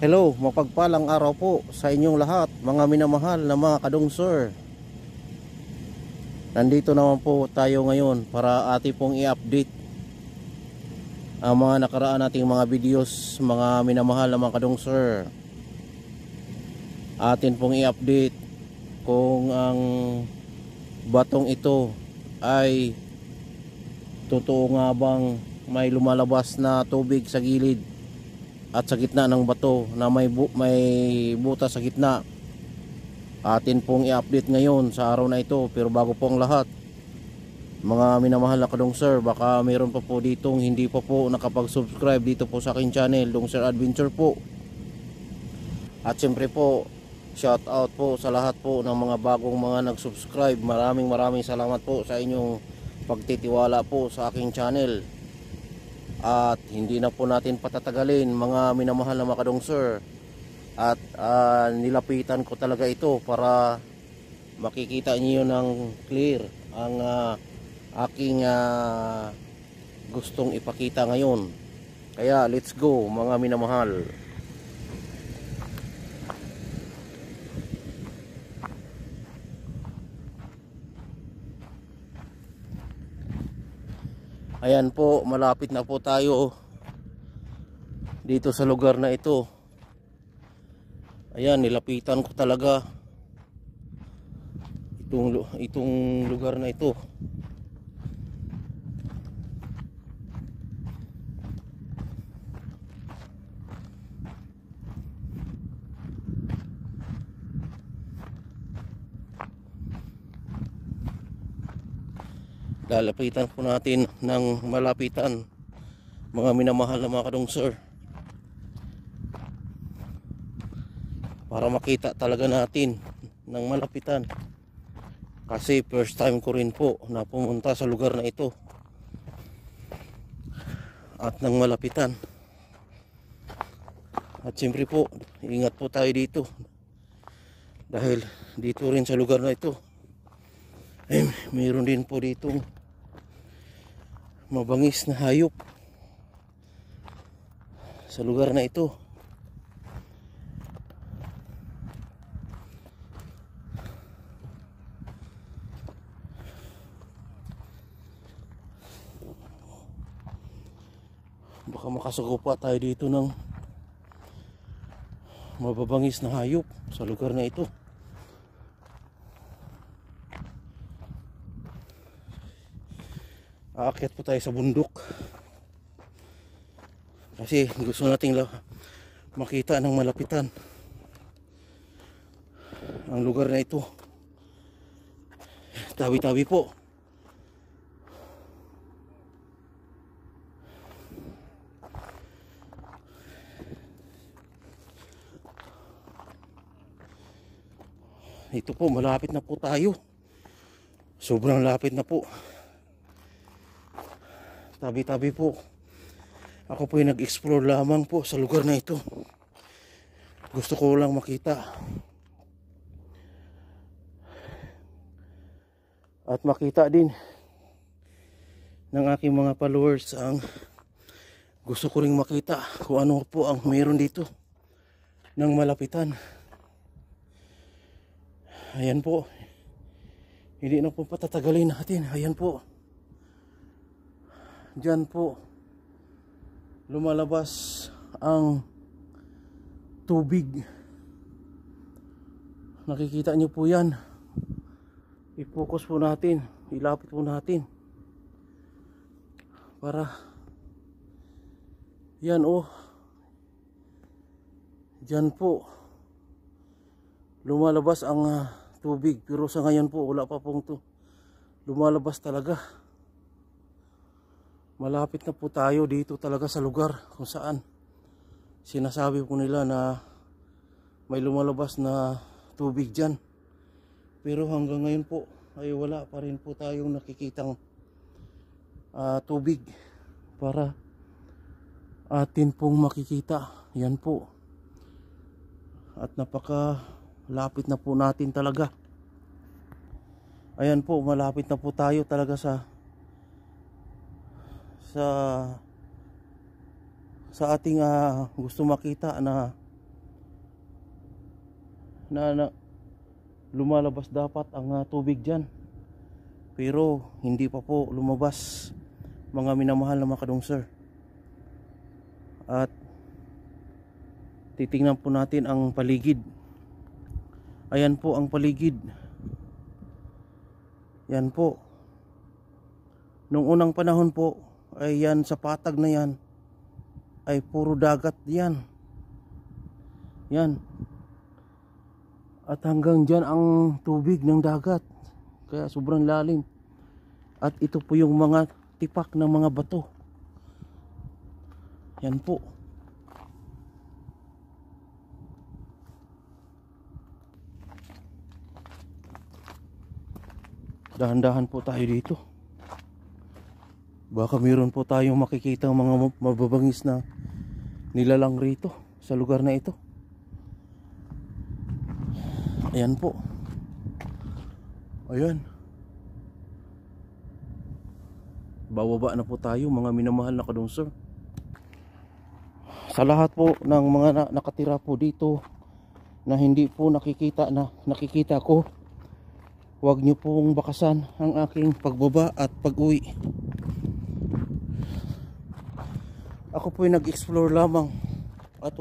Hello, mapagpalang araw po sa inyong lahat, mga minamahal na mga kadungsor. Nandito naman po tayo ngayon para ating pong i-update ang mga nakaraan nating mga videos, mga minamahal na mga kadungsor. Atin pong i-update kung ang batong ito ay totoo nga bang may lumalabas na tubig sa gilid at sa gitna ng bato na may butas sa gitna. Atin pong i-update ngayon sa araw na ito. Pero bago po ang lahat, mga minamahal na kadungsor, baka mayroon pa po ditong hindi pa po nakapag-subscribe dito po sa aking channel, Dungsor Adventure po. At siyempre po, shout out po sa lahat po ng mga bagong mga nag-subscribe. Maraming salamat po sa inyong pagtitiwala po sa aking channel. At hindi na po natin patatagalin, mga minamahal na mga kadungsor. At nilapitan ko talaga ito para makikita niyo ng clear ang aking gustong ipakita ngayon. Kaya let's go mga minamahal. Ayan po, malapit na po tayo dito sa lugar na ito. Ayan, nilapitan ko talaga itong lugar na ito. Lalapitan po natin ng malapitan, mga minamahal na mga kadungsor, para makita talaga natin ng malapitan. Kasi first time ko rin po na pumunta sa lugar na ito at ng malapitan. At siyempre po, ingat po tayo dito, dahil dito rin sa lugar na ito mayroon din po ditong mabangis na hayop sa lugar na ito. Baka makasuko pa tayo dito ng mababangis na hayop sa lugar na ito. Aakyat po tayo sa bundok kasi gusto nating makita ng malapitan ang lugar na ito. Tabi-tabi po. Ito po, malapit na po tayo. Sobrang lapit na po. Tabi-tabi po. Ako po ay nag-explore lamang po sa lugar na ito. Gusto ko lang makita at makita din ng aking mga followers ang gusto ko ring makita, kung ano po ang mayroon dito ng malapitan. Ayan po. Hindi na po patatagalin natin. Ayan po. Diyan po lumalabas ang tubig. Nakikita nyo po yan. I-focus po natin, ilapit po natin para yan diyan po lumalabas ang tubig. Pero sa ngayon po wala pa pong lumalabas talaga. Malapit na po tayo dito talaga sa lugar kung saan sinasabi po nila na may lumalabas na tubig dyan. Pero hanggang ngayon po ay wala pa rin po tayong nakikitang tubig para atin pong makikita. Yan po. At napaka lapit na po natin talaga. Ayan po, malapit na po tayo talaga sa ating gusto makita na na lumalabas dapat ang tubig dyan, pero hindi pa po lumabas, mga minamahal na mga kadungsir. At titingnan po natin ang paligid. Ayan po ang paligid. Yan po. Nung unang panahon po ay yan sa patag na yan ay puro dagat yan. Yan. At hanggang dyan ang tubig ng dagat. Kaya sobrang lalim. At ito po yung mga tipak ng mga bato. Yan po. Dahan-dahan po tayo dito. Baka mayroon po tayong makikita mga mababangis na nilalang rito sa lugar na ito. Ayan po. Ayan. Bababa na po tayo mga minamahal na kadungsir. Sa lahat po ng mga nakatira po dito na hindi po nakikita ko, huwag niyo pong bakasan ang aking pagbaba at pag-uwi. Ako po'y nag-explore lamang at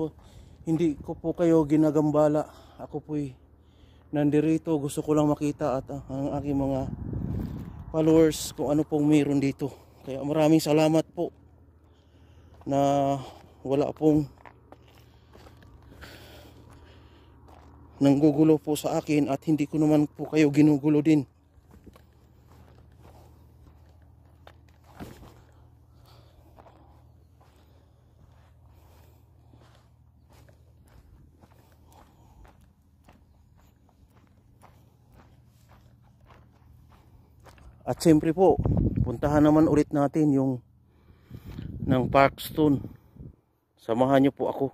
hindi ko po kayo ginagambala. Ako po'y nandirito, gusto ko lang makita at ang aking mga followers kung ano pong meron dito. Kaya maraming salamat po na wala pong nanggugulo po sa akin at hindi ko naman po kayo ginugulo din. At siyempre po, puntahan naman ulit natin yung ng Parkstone. Samahan niyo po ako.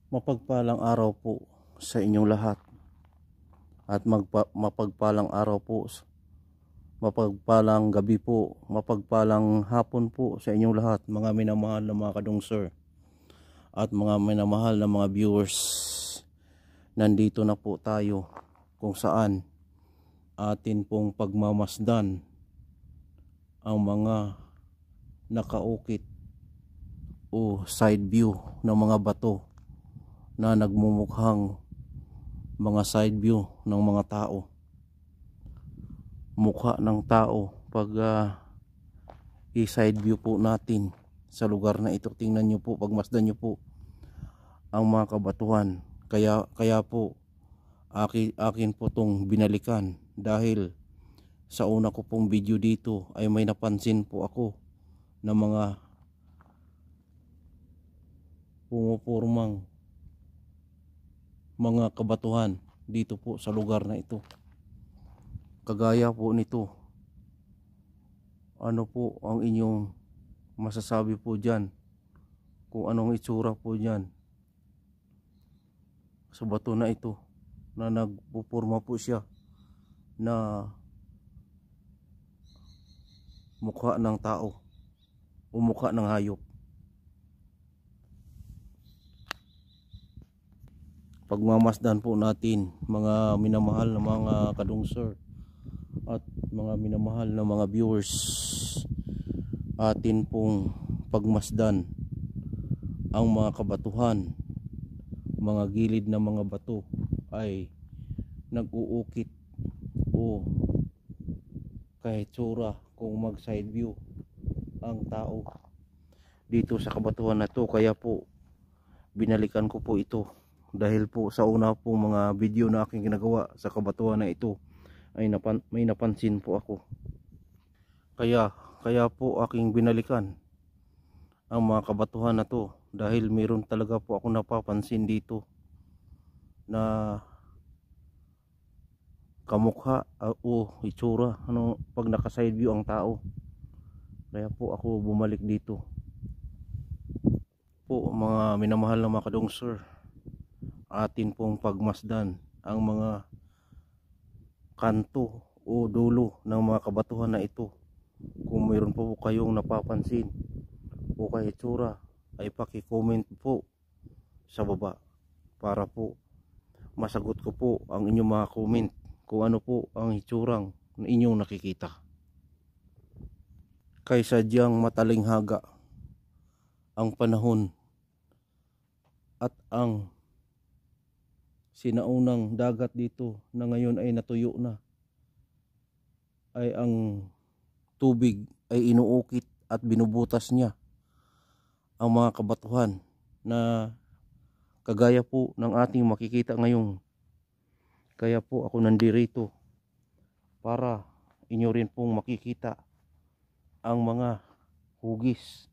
Mapagpalang araw po sa inyong lahat. At mapagpalang araw po, mapagpalang gabi po, mapagpalang hapon po sa inyong lahat, mga minamahal na mga kadungsir at mga minamahal na mga viewers. Nandito na po tayo kung saan atin pong pagmamasdan ang mga nakaukit o side view ng mga bato na nagmumukhang mga side view ng mga tao. Mukha ng tao pag i-side view po natin sa lugar na ito. Tingnan nyo po, pagmasdan nyo po ang mga kabatuhan. Kaya po akin po tong binalikan dahil sa una ko pong video dito ay may napansin po ako na mga pumupurmang mga kabatuhan dito po sa lugar na ito. Kagaya po nito. Ano po ang inyong masasabi po dyan? Kung anong itsura po dyan sa bato na ito na nagpupurma po siya na mukha ng tao o mukha ng hayop. Pagmamasdan po natin mga minamahal na mga kadungsir at mga minamahal na mga viewers, atin pong pagmasdan ang mga kabatuhan, mga gilid na mga bato ay nag-uukit o kahit tsura kung mag side view ang tao dito sa kabatuhan na to. Kaya po binalikan ko po ito dahil po sa una pong mga video na aking ginagawa sa kabatuhan na ito ay may napansin po ako. Kaya po aking binalikan ang mga kabatuhan na to dahil mayroon talaga po ako napapansin dito na kamukha o itsura pag naka side view ang tao. Kaya po ako bumalik dito po mga minamahal na mga kadungsir. Atin pong pagmasdan ang mga kanto o dulo ng mga kabatuhan na ito. Kung mayroon po kayong napapansin o kahit itsura ay paki-comment po sa baba. para po masagot ko po ang inyong mga comment kung ano po ang itsurang inyong nakikita. Kaysa diyang matalinghaga ang panahon at ang sinaunang dagat dito na ngayon ay natuyo na, ay ang tubig ay inuukit at binubutas niya ang mga kabatuhan na kagaya po ng ating makikita ngayon. Kaya po ako nandirito para inyo rin pong makikita ang mga hugis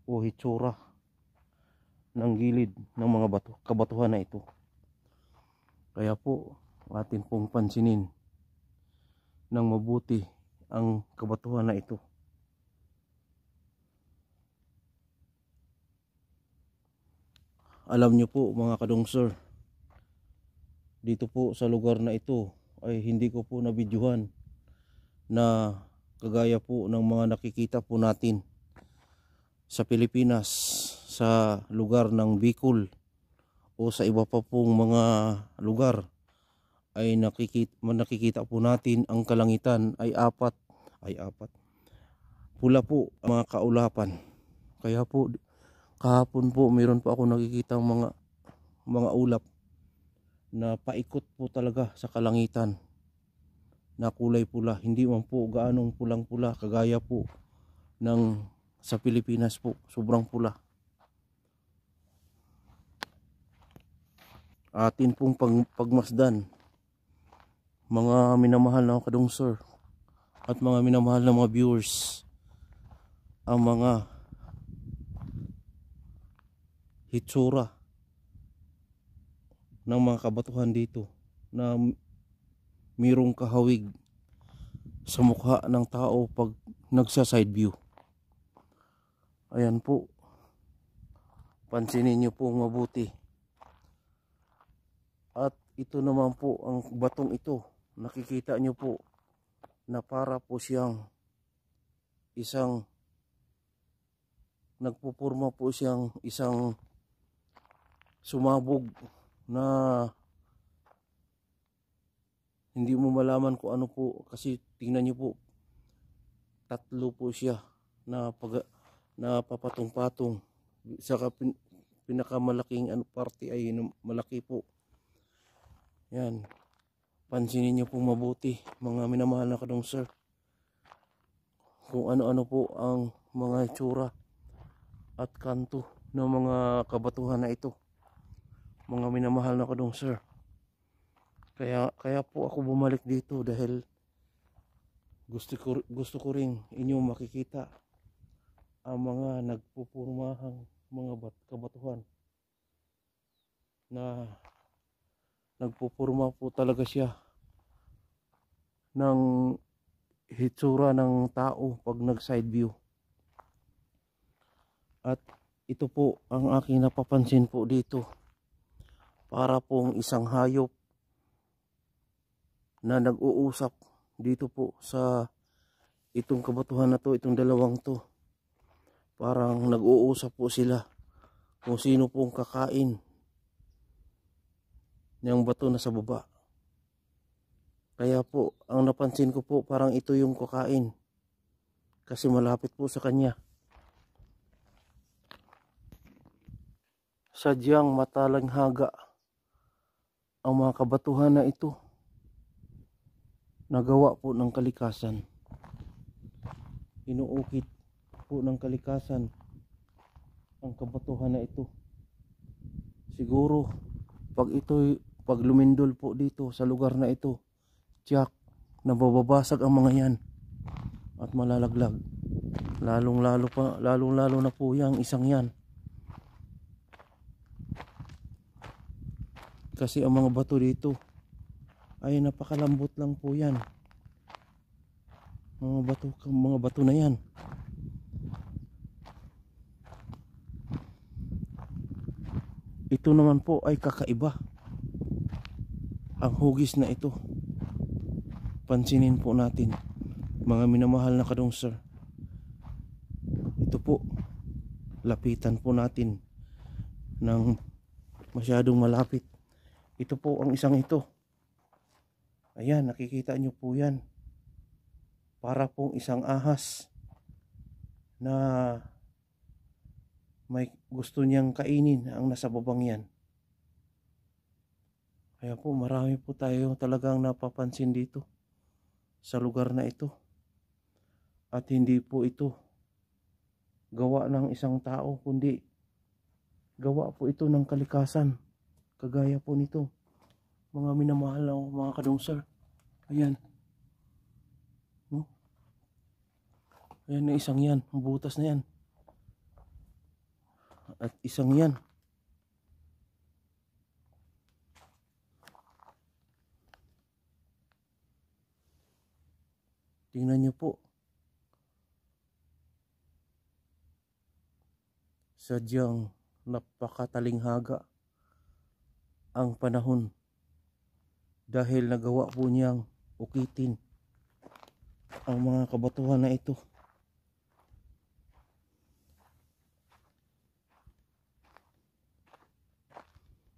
o hitsura ng gilid ng mga kabatuhan na ito. Kaya po atin pong pansinin ng mabuti ang kabatuhan na ito. Alam nyo po mga kadungsor, dito po sa lugar na ito ay hindi ko po nabidyuhan na kagaya po ng mga nakikita po natin sa Pilipinas, sa lugar ng Bicol o sa iba pa pong mga lugar, ay nakikita po natin ang kalangitan ay apat pula po ang mga kaulapan. Kaya po kahapon po mayroon po ako nakikita mga ulap na paikot po talaga sa kalangitan na kulay pula, hindi man po gaanong pulang-pula kagaya po ng sa Pilipinas po, sobrang pula. Atin pong pagmasdan, mga minamahal na kadungsor at mga minamahal na mga viewers, ang mga hitsura ng mga kabatuhan dito na mayroong kahawig sa mukha ng tao pag nagsa side view. Ayan po, pansinin nyo po mabuti. At ito naman po, ang batong ito, nakikita nyo po na para po siyang isang, nagpupurma po siyang isang sumabog na hindi mo malaman kung ano po, kasi tingnan nyo po, tatlo po siya na papatong-patong. Saka pinakamalaking parte ay malaki po. Yan, pansinin nyo pong mabuti mga minamahal na kadungsor, kung ano-ano po ang mga itsura at kanto ng mga kabatuhan na ito, mga minamahal na kadungsor. Kaya po ako bumalik dito dahil gusto ko ring inyong makikita ang mga nagpupurmahang mga kabatuhan na nagpupurma po talaga siya ng hitsura ng tao pag nag side view. At ito po ang aking napapansin po dito, para pong isang hayop na nag-uusap dito po sa itong kabatuhan na to, itong dalawang to. Parang nag-uusap po sila kung sino pong kakain ng bato na sa baba. Kaya po ang napansin ko po, parang ito yung kakain kasi malapit po sa kanya. Sadyang matalanghaga ang mga kabatuhan na ito, nagawa po ng kalikasan. Inuukit po ng kalikasan ang kabatuhan na ito. Siguro pag lumindol po dito sa lugar na ito, tiyak nababasag ang mga yan at malalaglag. Lalong lalo na po yang isang yan. Kasi ang mga bato dito ay napakalambot lang po yan. Mga bato na yan. Ito naman po ay kakaiba. Ang hugis na ito, pansinin po natin mga minamahal na kadungsor. Ito po, lapitan po natin ng masyadong malapit. Ito po ang isang ito. Ayan, nakikita nyo po yan. Para pong isang ahas na may gusto niyang kainin ang nasa babang yan. Kaya po marami po tayo talagang napapansin dito sa lugar na ito. At hindi po ito gawa ng isang tao, kundi gawa po ito ng kalikasan. Kagaya po nito, mga minamahal na mga kadungsar. Ayan. No? Ayan na isang yan, ang butas na yan. At isang yan. Tingnan nyo po. Sadyang napakatalinghaga ang panahon dahil nagawa po niyang ukitin ang mga kabatuhan na ito.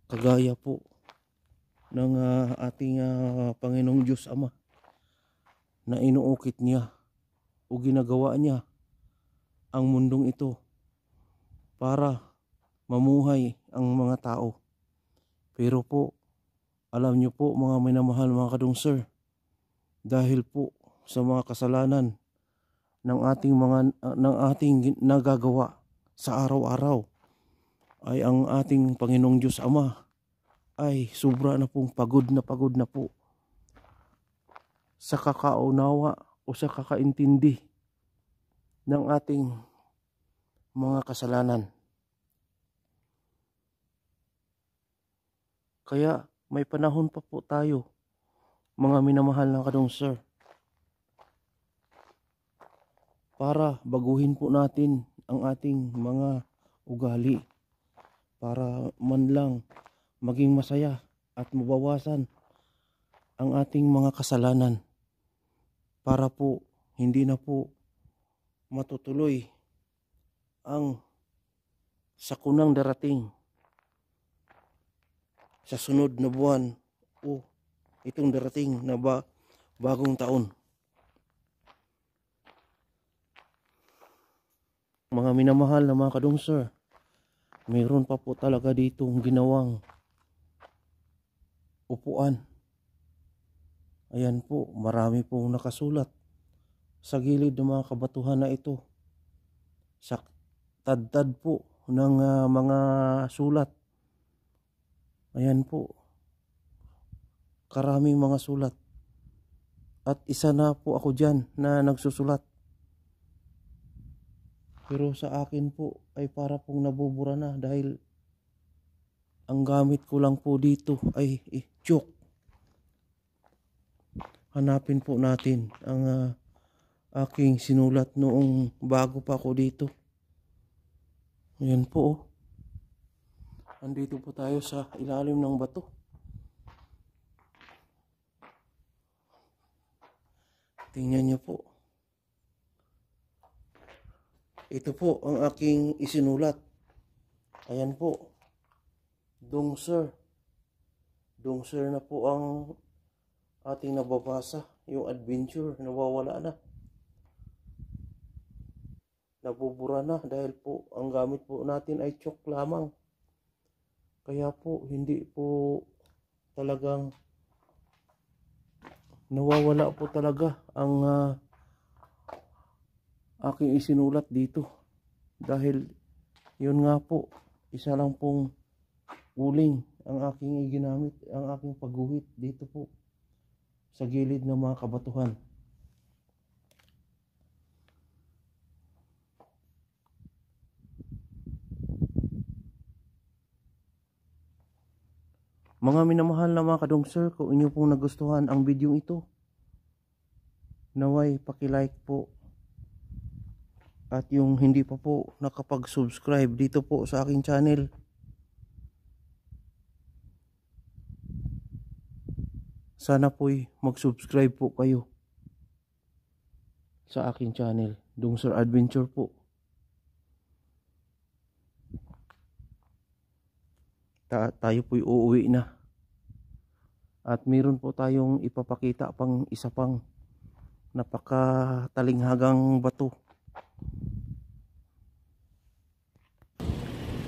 Kagaya po ng ating Panginoong Diyos Ama na inuukit niya o ginagawa niya ang mundong ito para mamuhay ang mga tao. Pero po, alam niyo po mga minamahal mga kadungsar, dahil po sa mga kasalanan ng ating nagagawa sa araw-araw, ay ang ating Panginoong Diyos Ama ay sobra na pong pagod na po sa kakaunawa o sa kakaintindi ng ating mga kasalanan. Kaya may panahon pa po tayo, mga minamahal na kadungsar, para baguhin po natin ang ating mga ugali para man lang maging masaya at mabawasan ang ating mga kasalanan, para po hindi na po matutuloy ang sakunang darating sa sunod na buwan o itong darating na bagong taon. Mga minamahal na mga kadungsar, mayroon pa po talaga ditong ginawang upuan. Ayan po, marami pong nakasulat sa gilid ng mga kabatuhan na ito. Sa tad-tad po ng mga sulat. Ayan po, karaming mga sulat. At isa na po ako dyan na nagsusulat. Pero sa akin po ay para pong nabubura na dahil ang gamit ko lang po dito ay tiyok. Hanapin po natin ang aking sinulat noong bago pa ako dito. Ayan po oh. Andito po tayo sa ilalim ng bato. Tingnan niyo po. Ito po ang aking isinulat. Ayan po. Dungsar. Dungsar na po ang ating nababasa. Yung adventure, nawawala na. Nabubura na dahil po ang gamit po natin ay tiyok lamang. Kaya po hindi po talagang nawawala po talaga ang aking isinulat dito. Dahil yun nga po, isa lang pong uling ang aking ginamit, ang aking pagguhit dito po sa gilid ng mga kabatuhan. Mga minamahal na mga kadungsar, kung inyo pong nagustuhan ang video ito, naway paki-like po. At yung hindi pa po nakapag-subscribe dito po sa aking channel, sana po'y mag-subscribe po kayo sa aking channel, Dungsar Adventure po. tayo po'y uuwi na. At meron po tayong ipapakita pang isa pang napakatalinghagang bato.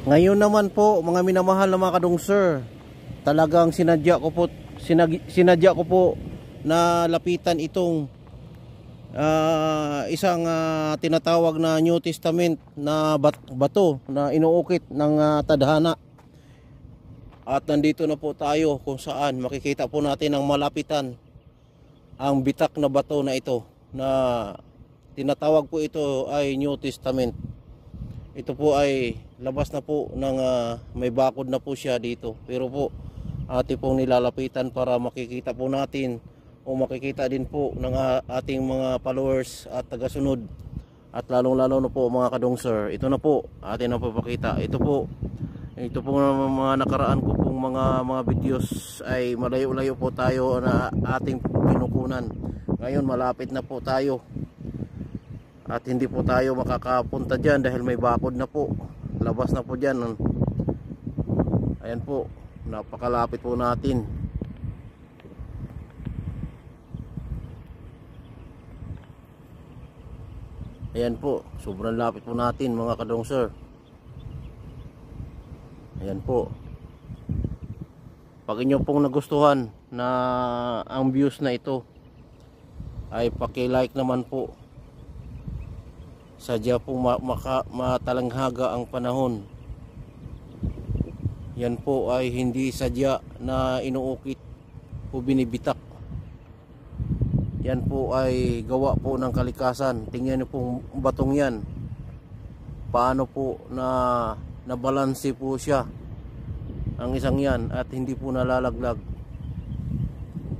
Ngayon naman po mga minamahal na mga kadungser, talagang sinadya ko po na lapitan itong isang tinatawag na New Testament na bato na inuukit ng tadhana. At nandito na po tayo kung saan makikita po natin ang malapitan ang bitak na bato na ito, na tinatawag po ito ay New Testament. Ito po ay labas na po ng may bakod na po siya dito, pero po ating pong nilalapitan para makikita po natin o makikita din po ng ating mga followers at tagasunod, at lalong lalo na po mga kadungser. Ito na po atin na papakita. Ito po mga nakaraan ko pong mga videos ay malayo-layo po tayo na ating pinukunan. Ngayon malapit na po tayo at hindi po tayo makakapunta dyan dahil may bakod na po, labas na po dyan. Ayan po, napakalapit po natin. Ayan po, sobrang lapit po natin mga kadungser. Ayan po. Pag inyo pong nagustuhan na ang views na ito, ay paki-like naman po. Sadya po matalanghaga ang panahon. Yan po ay hindi sadya na inuukit o binibitak. Yan po ay gawa po ng kalikasan. Tingnan niyo pong batong yan, paano po na nabalanse po siya ang isang yan at hindi po nalalaglag.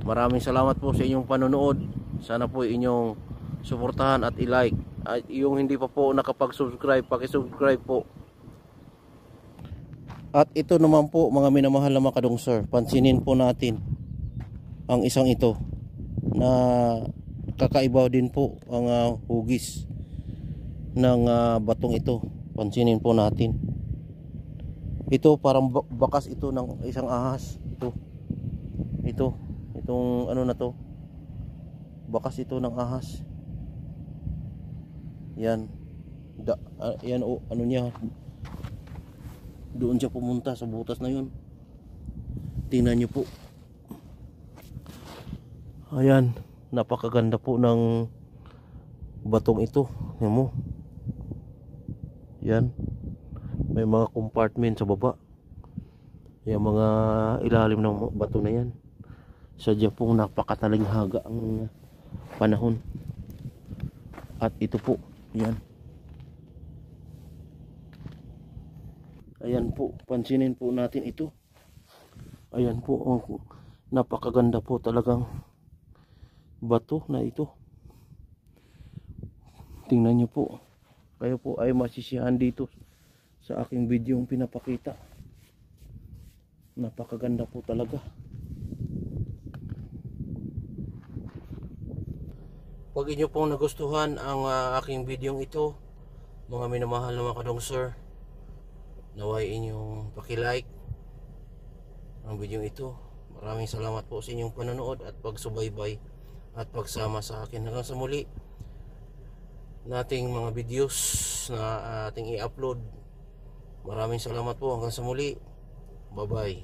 Maraming salamat po sa inyong panonood. Sana po inyong suportahan at i-like. At yung hindi pa po nakapag-subscribe, paki-subscribe po. At ito naman po mga minamahal na mga kadungser, pansinin po natin ang isang ito na kakaiba din po ang hugis ng batong ito. Pansinin po natin. Ito parang bakas ito ng isang ahas. Itong ano na to, bakas ito ng ahas. Yan. Yan ano niya. Doon siya pumunta sa butas na yun. Tingnan niyo po. Ayan, napakaganda po ng batong ito. Yan mo. Yan. May mga compartment sa baba. Yung mga ilalim ng bato na yan. Sadya pong napakatalinghaga ang panahon. At ito po, yan. Ayan po, pansinin po natin ito. Ayan po, napakaganda po talagang bato na ito. Tingnan nyo po. Kayo po ay masisiyahan dito sa aking video yung pinapakita. Napakaganda po talaga. Pag inyo pong nagustuhan ang aking video ito, mga minamahal na mga kadungser, naway inyong paki-like ang video ito. Maraming salamat po sa inyong panonood at pagsubaybay at pagsama sa akin. Hanggang sa muli nating mga videos na ating i-upload. Maraming salamat po. Hanggang sa muli. Bye bye.